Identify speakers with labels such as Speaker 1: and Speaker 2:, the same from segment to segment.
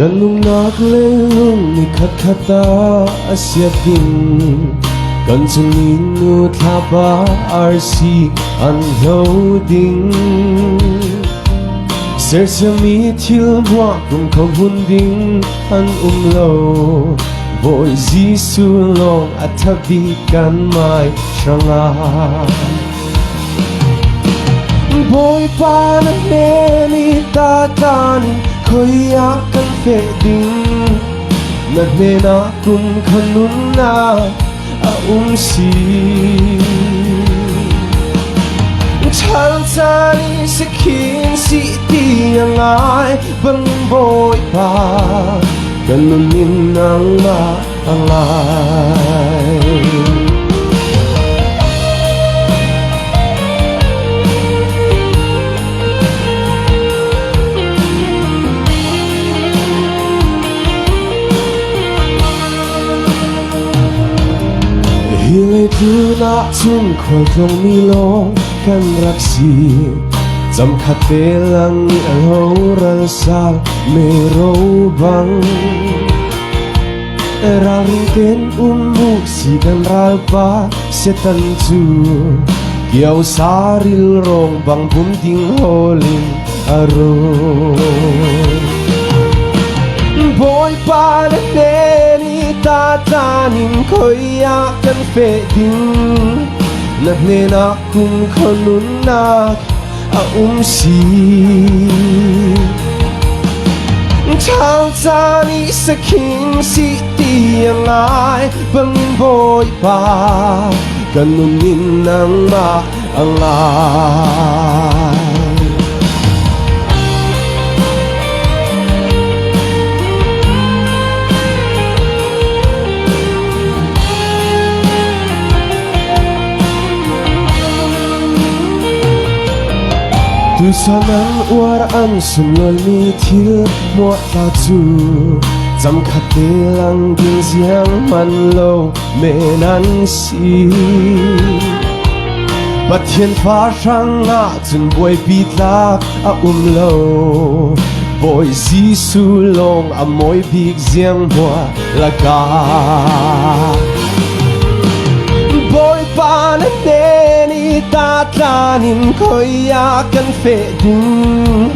Speaker 1: Kanung naglelong ni katkata asyapin Kansulinu tlapa arsi an loading Sersami tilwa kung kabunding an Boy zisulong at tabikan may syanga Boy panaheni tatanin ko'y akan feding Nagnena kung kanun na aumsi Chaltani sa king si tiyangay Bangin boy pa Kanunin ang maangay Hilay tu na chun khol tong milong kan raksi Cham khate lang ni alo ral sal mero bang Ral ring ten umuk si kan ral pa setan chu Kiaw saril rong bang bunting holing aro Boy panaheni tatanin ko'y akan feding Nagnena kung kanunak aumsi Chaltani sa king si tiyangay Bangin boy pa Kanunin ang maangay Tu sanang waraan sunol ni til mo ta chu Cham khate lang din siang man lo menan si But thiên pha sang a chun boy pi tlak a lo Boy si su long a moi big ziang boa laga Boy panaheni tatanin ko'y akan feding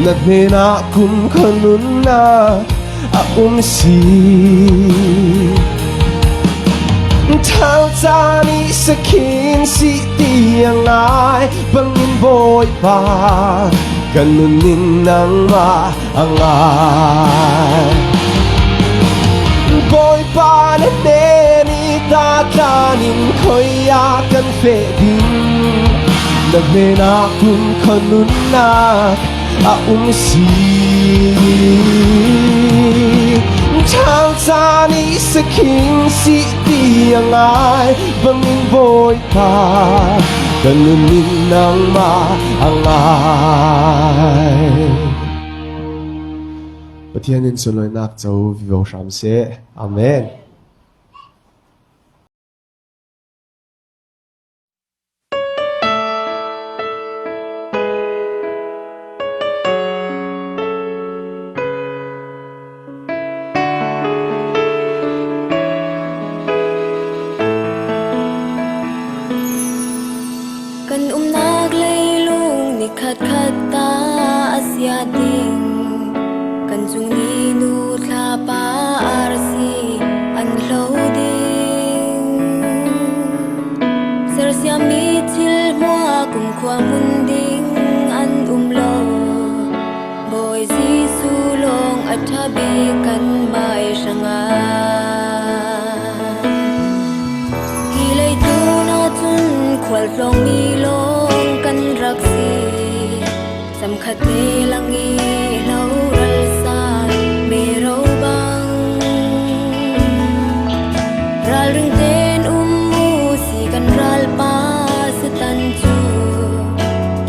Speaker 1: Nagnena kung kanun na aumsi Chaltani sa king si tiyangay Bangin boy pa Kanunin ang maangay Boy panaheni tatanin ko'y akan feding Nagnena kung kanunak aumsi Chaltani sa king si tiyangay Bangin boy pa Kanunin ang maangay Và thiên nhân xuân lời nạc châu vô sám xế. Amen.
Speaker 2: Kan naglay ni khat-khata asya ding Kan ni nu tlapa arsi an loading Sersya mitil mua kum kwa munding an lo Boy si sulong at tabi kan mai shanga Hilay tu na tun kwal flong milong kan raksi Sam khate langi lau ral san mero bang Ral ring ten si kan ral pa sa tanju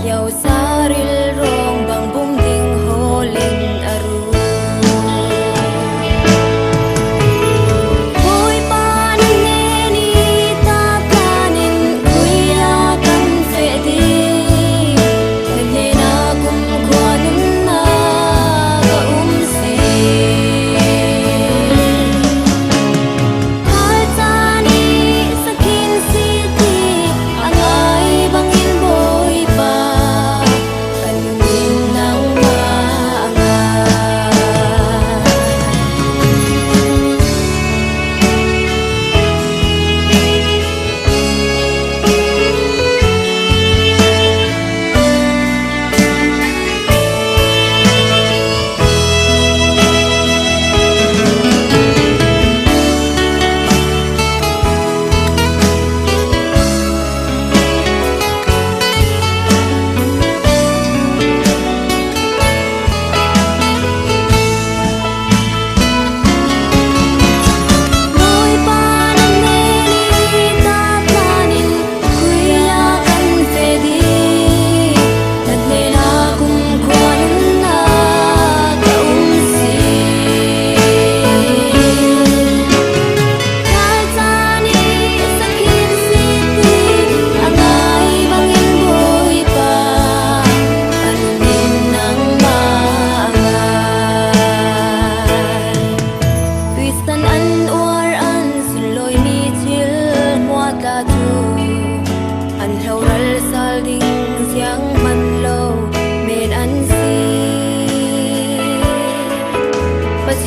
Speaker 2: Kiaw saril rong bang bumding holing aru Boy panaheni tatanin kuya kan fedi Nagnena kum kwa nung na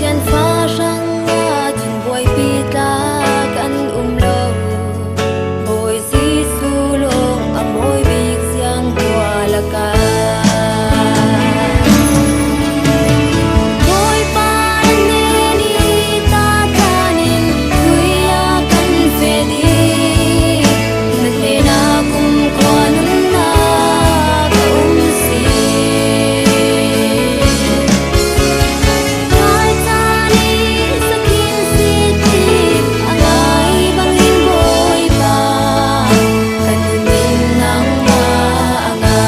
Speaker 2: thian pha sang nga chung boy pi ta kan lo boy si su long amoy big siang kwa la ka boy pa ne ni ta kanin kuya kan fe di na te na kum kwa nun na ka si Kai tani sakin siti angai bangin boy pa kanunin nang maanga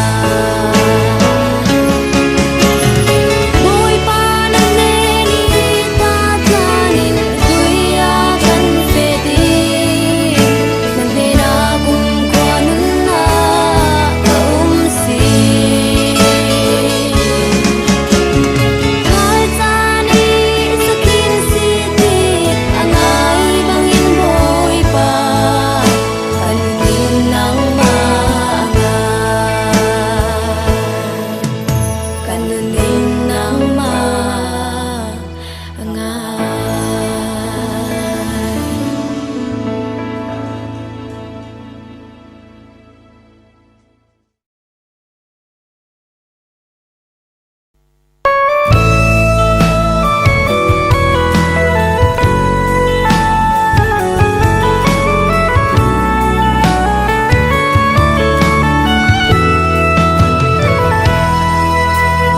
Speaker 2: boy pa nan neni ta kanin kuya kan fedi nan te na kum kwa nun na ka si Kai tani sakin siti angai bangin boy pa kanunin nang maanga kanunin nang maanga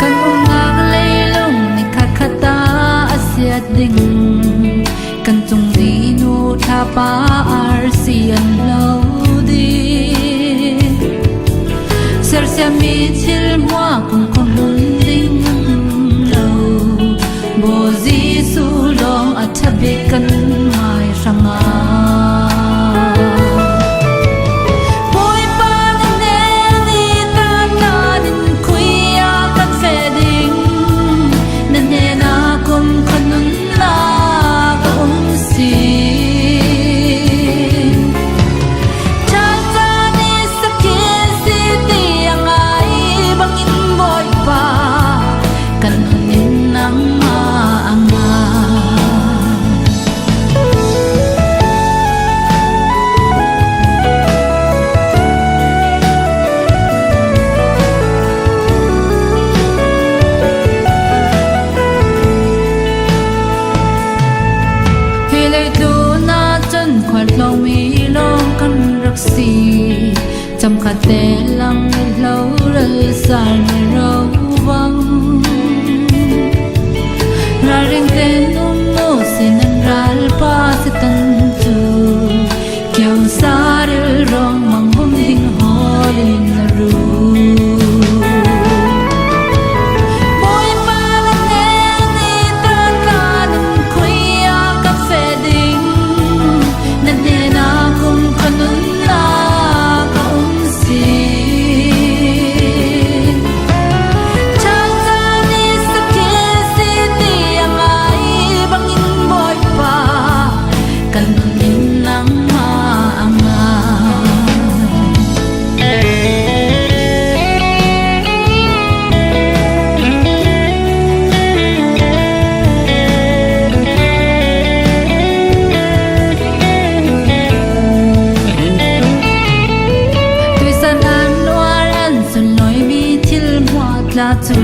Speaker 3: Kan ngak leilong ni kakata asyat ding Kan tung dinu thapa arsian laudi Ser mi chil mua kung kong ding lau Bo Giêsu long athabi kan mai ranga Boy pa nan neni ta kanin kuya kan feding nan ne na kum kanun la ka si Chan ni sakin siti angai bangin boy pa kanunin nang maanga Hilay tu na chân khoát lòng mi long kan raksi Chăm khát tê lăng lâu rơi sài mê râu văng Ra ring tên nung nô xin anh ral pa si tan tu Kiao sa ril rong mang bum ding holin na ru Boy pa nan neni ta kanin kuya ka feding nan ne na kum kanun la ka si Chan ni sakin siti angai bangin boy pa kanunin nang maanga Tuy san an noar an sun loi mi thil mua tla chu